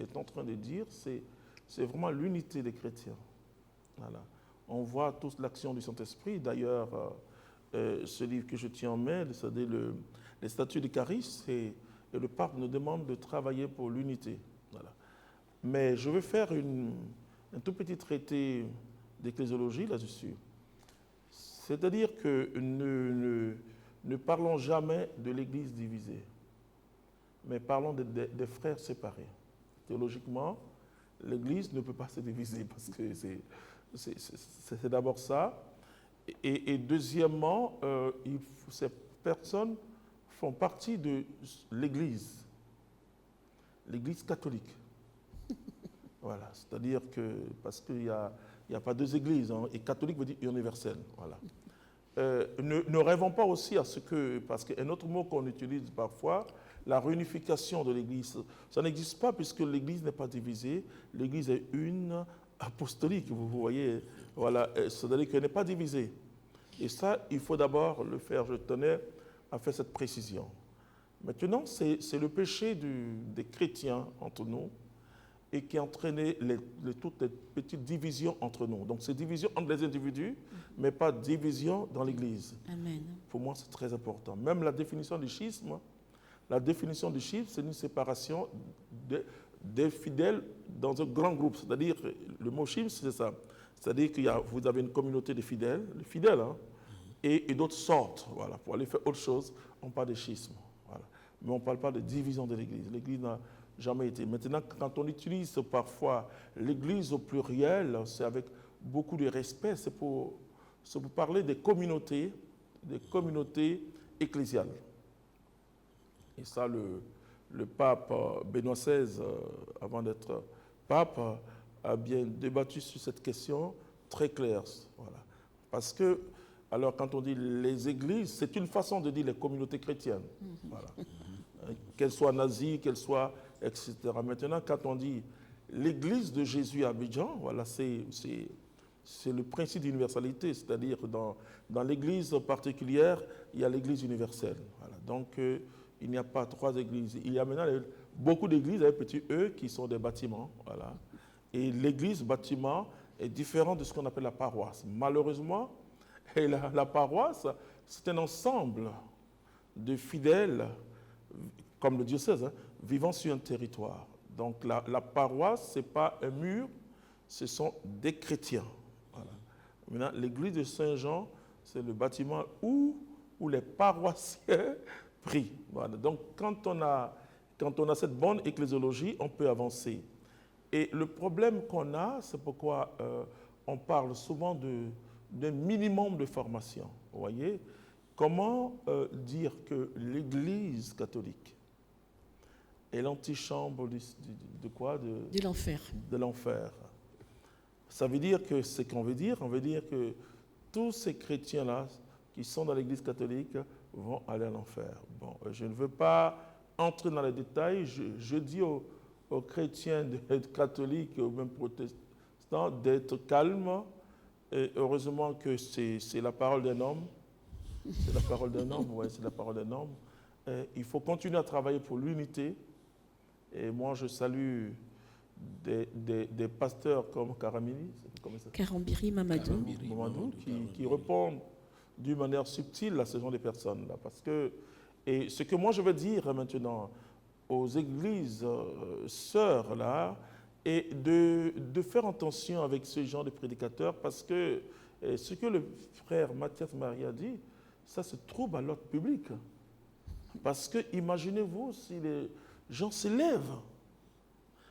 est en train de dire, c'est vraiment l'unité des chrétiens. Voilà. on voit toute l'action du Saint-Esprit. D'ailleurs, ce livre que je tiens en main, c'est-à-dire les statuts de charisme, et le pape nous demande de travailler pour l'unité. Voilà. Mais je vais faire un tout petit traité d'ecclésiologie là-dessus. C'est-à-dire que ne parlons jamais de l'Église divisée, mais parlons des frères séparés. Théologiquement, l'Église ne peut pas se diviser parce que c'est d'abord ça. Et deuxièmement, ces personnes font partie de l'Église catholique. Voilà, c'est-à-dire que, parce qu'il n'y a pas deux églises, hein, et catholique veut dire universel. Voilà. Ne rêvons pas aussi à ce que, parce qu'un autre mot qu'on utilise parfois, la réunification de l'Église, ça n'existe pas puisque l'Église n'est pas divisée, l'Église est une apostolique, vous voyez, voilà, c'est-à-dire qu'elle n'est pas divisée. Et ça, il faut d'abord le faire, je tenais à faire cette précision. Maintenant, c'est le péché des chrétiens entre nous et qui a entraîné toutes les petites divisions entre nous. Donc, c'est division entre les individus, mais pas division dans l'Église. Amen. Pour moi, c'est très important. Même la définition du schisme, c'est une séparation des fidèles dans un grand groupe. C'est-à-dire, le mot schisme, c'est ça. C'est-à-dire que vous avez une communauté de fidèles, les fidèles, hein, et d'autres sortes. Voilà. Pour aller faire autre chose, on parle de schisme. Voilà. Mais on ne parle pas de division de l'Église. L'Église n'a jamais été. Maintenant, quand on utilise parfois l'Église au pluriel, c'est avec beaucoup de respect. C'est pour parler des communautés ecclésiales. Et ça, le pape Benoît XVI, avant d'être pape, a bien débattu sur cette question très claire. Voilà. Parce que, alors quand on dit les églises, c'est une façon de dire les communautés chrétiennes. Voilà. Qu'elles soient nazies, qu'elles soient, etc. Maintenant, quand on dit l'église de Jésus à Abidjan, voilà, c'est le principe d'universalité, c'est-à-dire dans l'église particulière, il y a l'église universelle. Voilà. Donc, il n'y a pas trois églises. Il y a maintenant beaucoup d'églises avec petit e qui sont des bâtiments. Voilà. Et l'église bâtiment est différent de ce qu'on appelle la paroisse. Malheureusement, et la paroisse, c'est un ensemble de fidèles, comme le diocèse, hein, vivant sur un territoire. Donc la paroisse, ce n'est pas un mur, ce sont des chrétiens. Voilà. Maintenant, l'église de Saint-Jean, c'est le bâtiment où les paroissiens prient. Voilà. Donc quand on a cette bonne ecclésiologie, on peut avancer. Et le problème qu'on a, c'est pourquoi on parle souvent d'un minimum de formation. Vous voyez, comment dire que l'Église catholique est l'antichambre de quoi? De l'enfer. De l'enfer. Ça veut dire que ce qu'on veut dire, on veut dire que tous ces chrétiens-là qui sont dans l'Église catholique vont aller à l'enfer. Bon, je ne veux pas entrer dans les détails. Je dis aux chrétiens d'être catholiques ou même protestants d'être calmes. Et heureusement que c'est la parole d'un homme. C'est la parole d'un homme, oui, c'est la parole d'un homme. Il faut continuer à travailler pour l'unité. Et moi, je salue des pasteurs comme Karambiri Mamadou, qui répondent d'une manière subtile à ce genre de personnes. Là, parce que, et ce que moi je veux dire maintenant aux églises sœurs, là, et de faire attention avec ce genre de prédicateurs, parce que ce que le frère Mathias Marie a dit, ça se trouve à l'ordre public. Parce que imaginez-vous si les gens s'élèvent,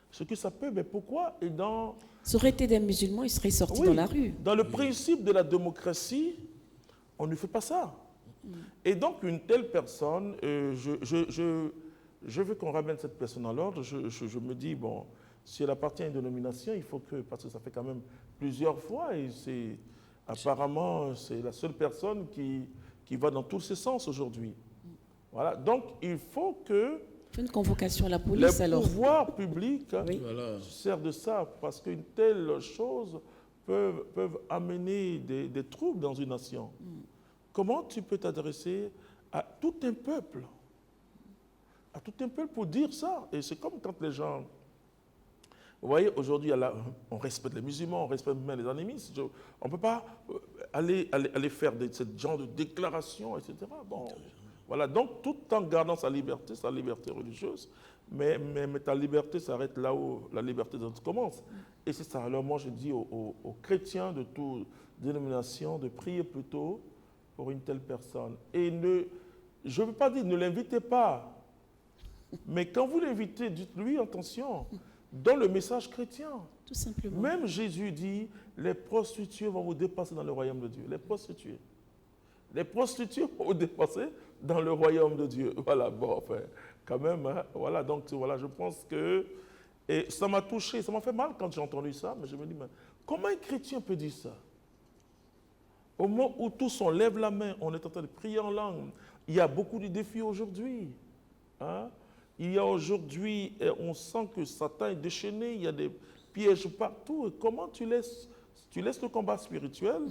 ce que ça peut, mais pourquoi? Et ça aurait été des musulmans, ils seraient sortis dans la rue. Dans le principe de la démocratie, on ne fait pas ça. Et donc une telle personne, je veux qu'on ramène cette personne à l'ordre. Je me dis, bon, si elle appartient à une dénomination, il faut que, parce que ça fait quand même plusieurs fois, et apparemment, c'est la seule personne qui va dans tous ces sens aujourd'hui. Voilà, donc il faut que une convocation à la police, les pouvoirs publics se servent de ça, parce qu'une telle chose peuvent amener des troubles dans une nation. Comment tu peux t'adresser à tout un peuple? À tout un peuple pour dire ça. Et c'est comme quand les gens Vous voyez, aujourd'hui, on respecte les musulmans, on respecte même les animistes. On ne peut pas aller faire ce genre de déclarations, etc. Bon, voilà, donc tout en gardant sa liberté religieuse, mais ta liberté s'arrête là où la liberté de l'autre commence. Et c'est ça. Alors moi, je dis aux chrétiens de toute dénomination de prier plutôt pour une telle personne. Et je ne veux pas dire ne l'invitez pas, mais quand vous l'invitez, dites-lui, attention, dans le message chrétien. Tout simplement. Même Jésus dit, les prostituées vont vous dépasser dans le royaume de Dieu. Les prostituées. Les prostituées vont vous dépasser dans le royaume de Dieu. Voilà, bon, enfin, quand même, hein, voilà, donc voilà, je pense que... Et ça m'a touché, ça m'a fait mal quand j'ai entendu ça, mais je me dis, mais comment un chrétien peut dire ça? Au moment où tous on lève la main, on est en train de prier en langue, il y a beaucoup de défis aujourd'hui. Hein? Il y a aujourd'hui, on sent que Satan est déchaîné, il y a des pièges partout. Et comment tu laisses le combat spirituel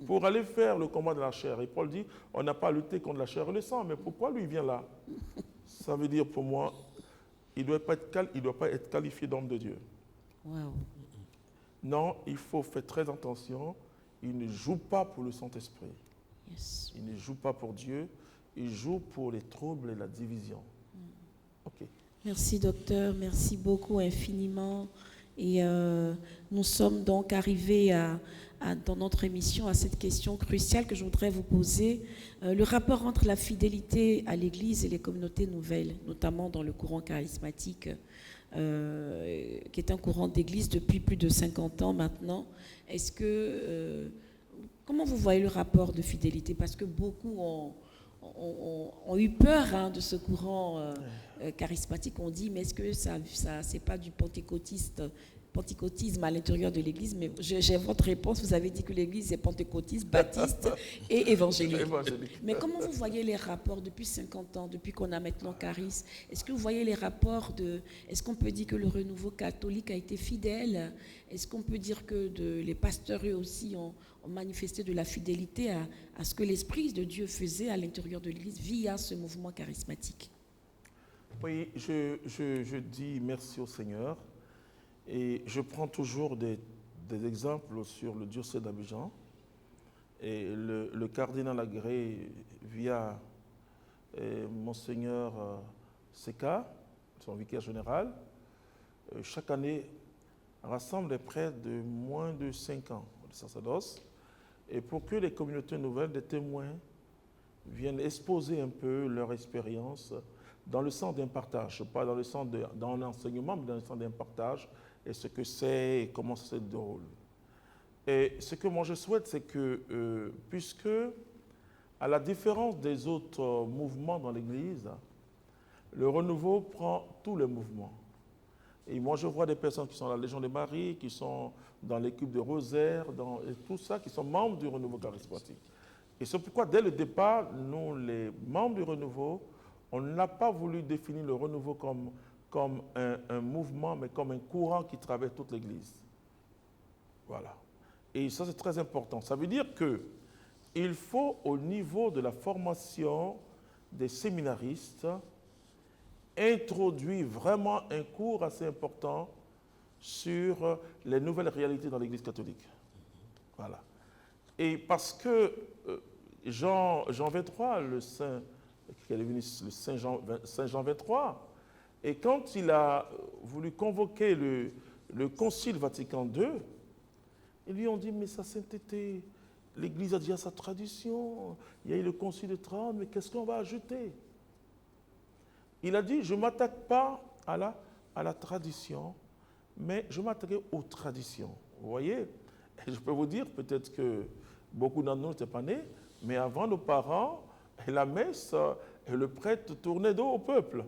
pour aller faire le combat de la chair? Et Paul dit, on n'a pas à lutter contre la chair et le sang, mais pourquoi lui vient là? Ça veut dire pour moi, il ne doit pas être qualifié d'homme de Dieu. Wow. Non, il faut faire très attention. Il ne joue pas pour le Saint-Esprit. Yes. Il ne joue pas pour Dieu. Il joue pour les troubles et la division. Ok. Merci docteur, merci beaucoup infiniment. Et nous sommes donc arrivés dans notre émission à cette question cruciale que je voudrais vous poser. Le rapport entre la fidélité à l'Église et les communautés nouvelles, notamment dans le courant charismatique, qui est un courant d'Église depuis plus de 50 ans maintenant. Est-ce que, comment vous voyez le rapport de fidélité? Parce que beaucoup ont eu peur de ce courant charismatique. On dit, mais est-ce que ça c'est pas du pentecôtisme à l'intérieur de l'Église? Mais j'ai votre réponse. Vous avez dit que l'Église est pentecôtiste, baptiste et évangélique. Mais comment vous voyez les rapports depuis 50 ans, depuis qu'on a maintenant Charis? Est-ce que vous voyez les rapports est-ce qu'on peut dire que le renouveau catholique a été fidèle? Est-ce qu'on peut dire que les pasteurs eux aussi ont manifesté de la fidélité à ce que l'Esprit de Dieu faisait à l'intérieur de l'Église via ce mouvement charismatique? Oui, je dis merci au Seigneur. Et je prends toujours des exemples sur le diocèse d'Abidjan. Et le cardinal Agré, via Monseigneur Seka, son vicaire général, chaque année rassemble des prêtres de moins de 5 ans de sacerdoce. Et pour que les communautés nouvelles, des témoins, viennent exposer un peu leur expérience dans le sens d'un partage, pas dans le sens d'un enseignement, mais dans le sens d'un partage, et ce que c'est et comment ça se déroule. Et ce que moi je souhaite, c'est que, puisque, à la différence des autres mouvements dans l'Église, le renouveau prend tous les mouvements. Et moi je vois des personnes qui sont à la Légion de Marie, qui sont dans l'équipe de Rosaire, et tout ça, qui sont membres du renouveau charismatique. Et c'est pourquoi, dès le départ, nous, les membres du renouveau, on n'a pas voulu définir le renouveau comme un mouvement, mais comme un courant qui traverse toute l'Église. Voilà. Et ça, c'est très important. Ça veut dire qu'il faut, au niveau de la formation des séminaristes, introduire vraiment un cours assez important sur les nouvelles réalités dans l'Église catholique. Voilà. Et parce que Jean 23, qui est devenu le Saint Jean 23, et quand il a voulu convoquer le Concile Vatican II, ils lui ont dit, mais sa sainteté, l'Église a déjà sa tradition, il y a eu le Concile de Trente, mais qu'est-ce qu'on va ajouter? Il a dit, je ne m'attaque pas à la tradition, mais je m'attaquerai aux traditions. Vous voyez? Et je peux vous dire, peut-être que beaucoup d'entre nous n'étaient pas nés, mais avant nos parents, la messe, et le prêtre tournait dos au peuple.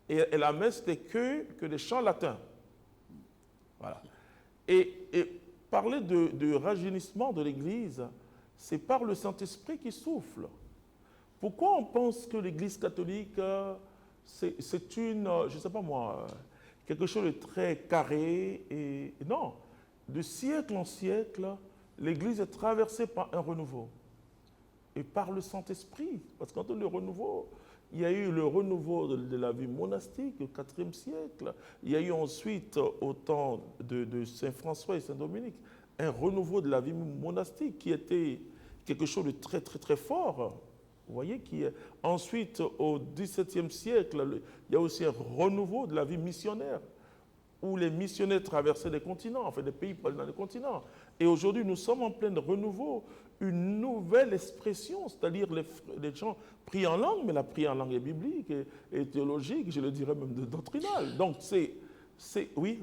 Et la messe n'était que des chants latins. Voilà. Et parler de rajeunissement de l'Église, c'est par le Saint-Esprit qui souffle. Pourquoi on pense que l'Église catholique, c'est une, je ne sais pas moi, quelque chose de très carré? Et non, de siècle en siècle, l'Église est traversée par un renouveau. Et par le Saint-Esprit. Parce qu'entre le renouveau, Il y a eu le renouveau de la vie monastique au IVe siècle. Il y a eu ensuite, au temps de Saint François et Saint Dominique, un renouveau de la vie monastique qui était quelque chose de très, très, très fort. Vous voyez, ensuite, au XVIIe siècle, il y a aussi un renouveau de la vie missionnaire, où les missionnaires traversaient les continents, enfin des pays dans les continents. Et aujourd'hui, nous sommes en plein renouveau, une nouvelle expression, c'est-à-dire les gens prient en langue, mais la prière en langue est biblique et théologique, je le dirais même doctrinale. Donc oui,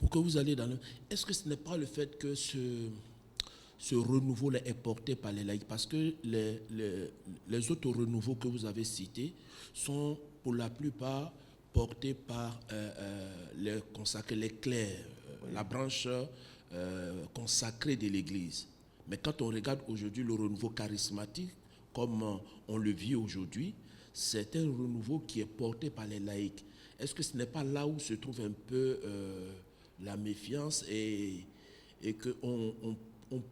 pour que vous alliez dans le... Est-ce que ce n'est pas le fait que ce renouveau-là est porté par les laïcs? Parce que les autres renouveaux que vous avez cités sont pour la plupart portés par les consacrés, les clercs, la branche consacrée de l'Église. Mais quand on regarde aujourd'hui le renouveau charismatique, comme on le vit aujourd'hui, c'est un renouveau qui est porté par les laïcs. Est-ce que ce n'est pas là où se trouve un peu la méfiance et qu'on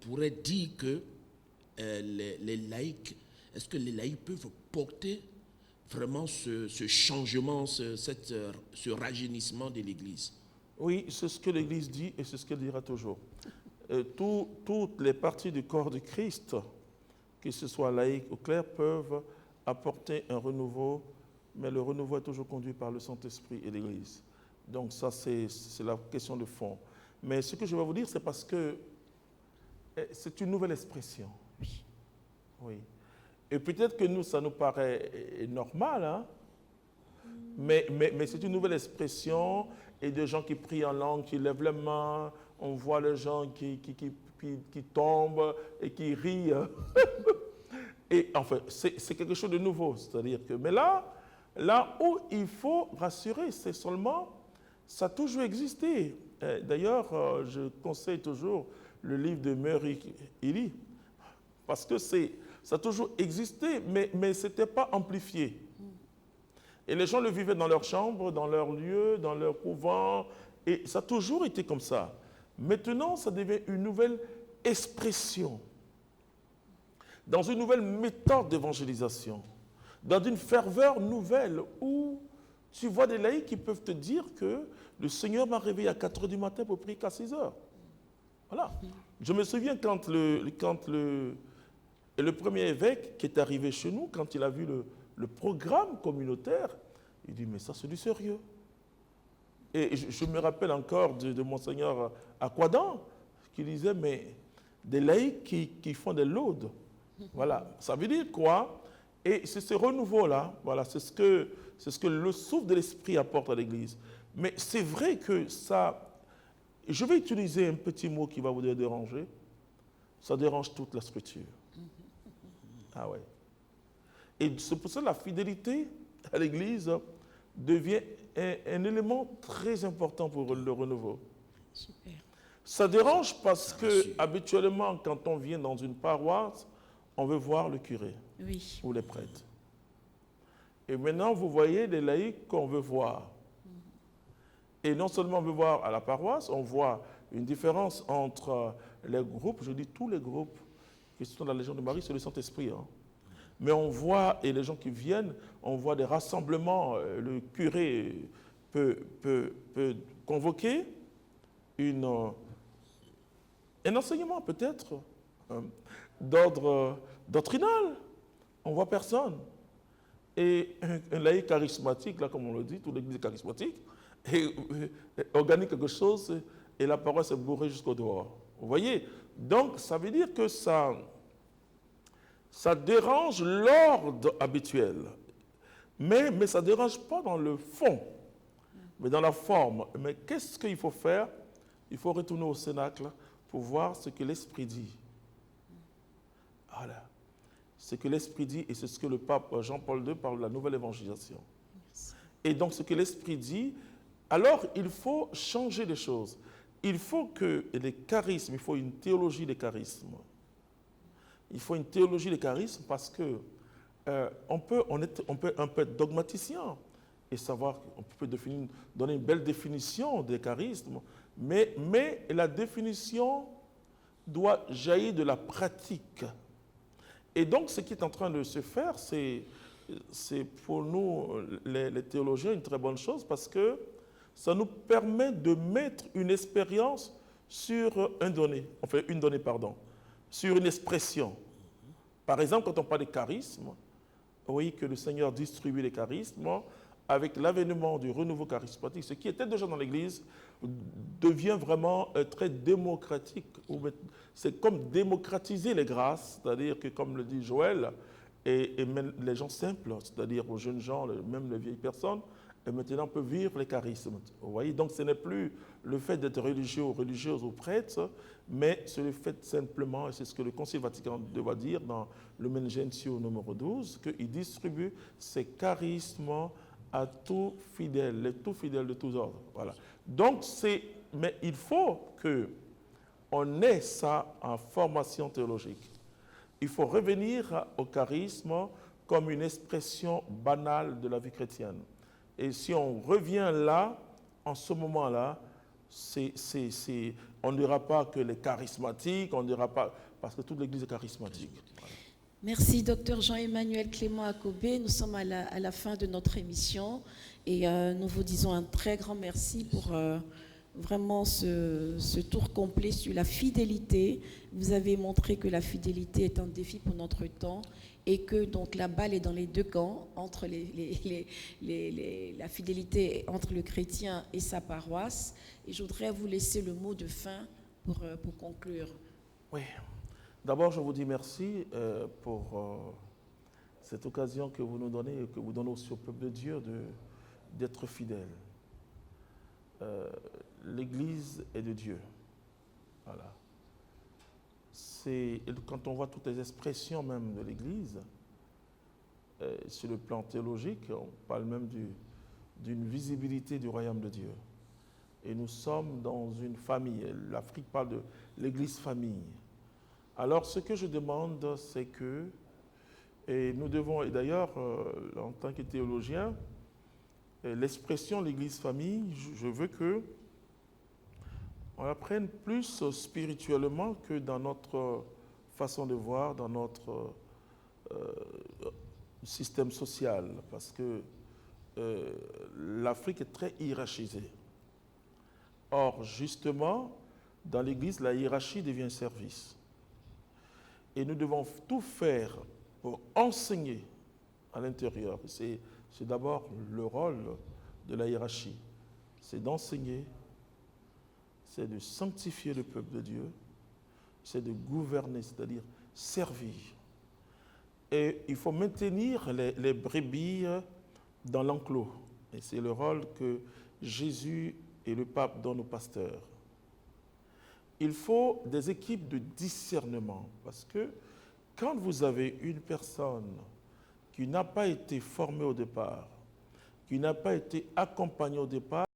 pourrait dire que les laïcs, est-ce que les laïcs peuvent porter vraiment ce changement, ce rajeunissement de l'Église? Oui, c'est ce que l'Église dit et c'est ce qu'elle dira toujours. Toutes les parties du corps de Christ, que ce soit laïque ou clerc, peuvent apporter un renouveau, mais le renouveau est toujours conduit par le Saint-Esprit et l'Église. Donc ça, c'est la question de fond. Mais ce que je vais vous dire, c'est parce que c'est une nouvelle expression. Oui. Et peut-être que nous, ça nous paraît normal, hein? Mais c'est une nouvelle expression, et des gens qui prient en langue, qui lèvent les mains, on voit les gens qui tombent et qui rient. Et enfin, c'est quelque chose de nouveau. C'est-à-dire que, mais là où il faut rassurer, c'est seulement, ça a toujours existé. D'ailleurs, je conseille toujours le livre de Mary Ely, parce que ça a toujours existé, mais ce n'était pas amplifié. Et les gens le vivaient dans leur chambre, dans leur lieu, dans leur couvent, et ça a toujours été comme ça. Maintenant, ça devient une nouvelle expression, dans une nouvelle méthode d'évangélisation, dans une ferveur nouvelle où tu vois des laïcs qui peuvent te dire que le Seigneur m'a réveillé à 4 h du matin pour prier qu'à 6 h. Voilà. Je me souviens quand le premier évêque qui est arrivé chez nous, quand il a vu le programme communautaire, il dit, mais ça c'est du sérieux. Et je me rappelle encore de Monseigneur Aquadan, qui disait, mais des laïcs qui font des laudes. Voilà, ça veut dire quoi? Et c'est ce renouveau-là, voilà, c'est ce que le souffle de l'Esprit apporte à l'Église. Mais c'est vrai que ça... Je vais utiliser un petit mot qui va vous déranger. Ça dérange toute la Scripture. Ah ouais. Et c'est pour ça que la fidélité à l'Église devient un élément très important pour le renouveau. Super. Ça dérange parce que habituellement, quand on vient dans une paroisse, on veut voir le curé ou les prêtres. Et maintenant, vous voyez les laïcs qu'on veut voir. Et non seulement on veut voir à la paroisse, on voit une différence entre les groupes, je dis tous les groupes qui sont dans la Légion de Marie, c'est le Saint-Esprit. Hein. Mais on voit, et les gens qui viennent, on voit des rassemblements, le curé peut convoquer un enseignement peut-être d'ordre doctrinal. On ne voit personne. Et un laïc charismatique, là comme on le dit, toute l'église est charismatique, et organise quelque chose et la parole est bourrée jusqu'au dehors. Vous voyez? Donc ça veut dire que ça dérange l'ordre habituel. Mais ça ne dérange pas dans le fond, mais dans la forme. Mais qu'est-ce qu'il faut faire? Il faut retourner au Cénacle pour voir ce que l'Esprit dit. Voilà. Ce que l'Esprit dit, et c'est ce que le pape Jean-Paul II parle de la nouvelle évangélisation. Merci. Et donc ce que l'Esprit dit, alors il faut changer les choses. Il faut que les charismes, il faut une théologie des charismes. Il faut une théologie des charismes parce que on peut un peu être dogmaticien et savoir, on peut donner une belle définition des charismes, mais la définition doit jaillir de la pratique. Et donc, ce qui est en train de se faire, c'est c'est pour nous, les théologiens, une très bonne chose parce que ça nous permet de mettre une expérience sur une donnée, sur une expression. Par exemple, quand on parle des charismes, vous voyez que le Seigneur distribue les charismes. Avec l'avènement du renouveau charismatique, ce qui était déjà dans l'Église devient vraiment très démocratique. C'est comme démocratiser les grâces, c'est-à-dire que, comme le dit Joël, et même les gens simples, c'est-à-dire aux jeunes gens, même les vieilles personnes, et maintenant peuvent vivre les charismes. Vous voyez, donc ce n'est plus le fait d'être religieux ou religieuse ou prêtre, mais c'est le fait simplement, et c'est ce que le Concile Vatican II va dire dans le Lumen Gentium numéro 12, qu'il distribue ces charismes à tout fidèle, les tout fidèles de tous ordres. Voilà. Donc, mais il faut qu'on ait ça en formation théologique. Il faut revenir au charisme comme une expression banale de la vie chrétienne. Et si on revient là, en ce moment-là, on ne dira pas que les charismatiques, on ne dira pas, parce que toute l'Église est charismatique. Voilà. Merci, Dr Jean-Emmanuel Clément Akobé. Nous sommes à la fin de notre émission et nous vous disons un très grand merci pour vraiment ce tour complet sur la fidélité. Vous avez montré que la fidélité est un défi pour notre temps et que donc la balle est dans les deux camps, entre la fidélité entre le chrétien et sa paroisse. Et je voudrais vous laisser le mot de fin pour conclure. Oui. D'abord, je vous dis merci pour cette occasion que vous nous donnez et que vous donnez aussi au peuple de Dieu d'être fidèle. L'Église est de Dieu. Voilà. Quand on voit toutes les expressions même de l'Église, sur le plan théologique, on parle même d'une visibilité du royaume de Dieu. Et nous sommes dans une famille. L'Afrique parle de l'Église famille. Alors, ce que je demande, c'est que, et nous devons, et d'ailleurs, en tant que théologien, l'expression l'Église famille, je veux que on apprenne plus spirituellement que dans notre façon de voir, dans notre système social, parce que l'Afrique est très hiérarchisée. Or, justement, dans l'Église, la hiérarchie devient service. Et nous devons tout faire pour enseigner à l'intérieur. C'est d'abord le rôle de la hiérarchie. C'est d'enseigner, c'est de sanctifier le peuple de Dieu, c'est de gouverner, c'est-à-dire servir. Et il faut maintenir les brebis dans l'enclos. Et c'est le rôle que Jésus et le pape donnent aux pasteurs. Il faut des équipes de discernement, parce que quand vous avez une personne qui n'a pas été formée au départ, qui n'a pas été accompagnée au départ,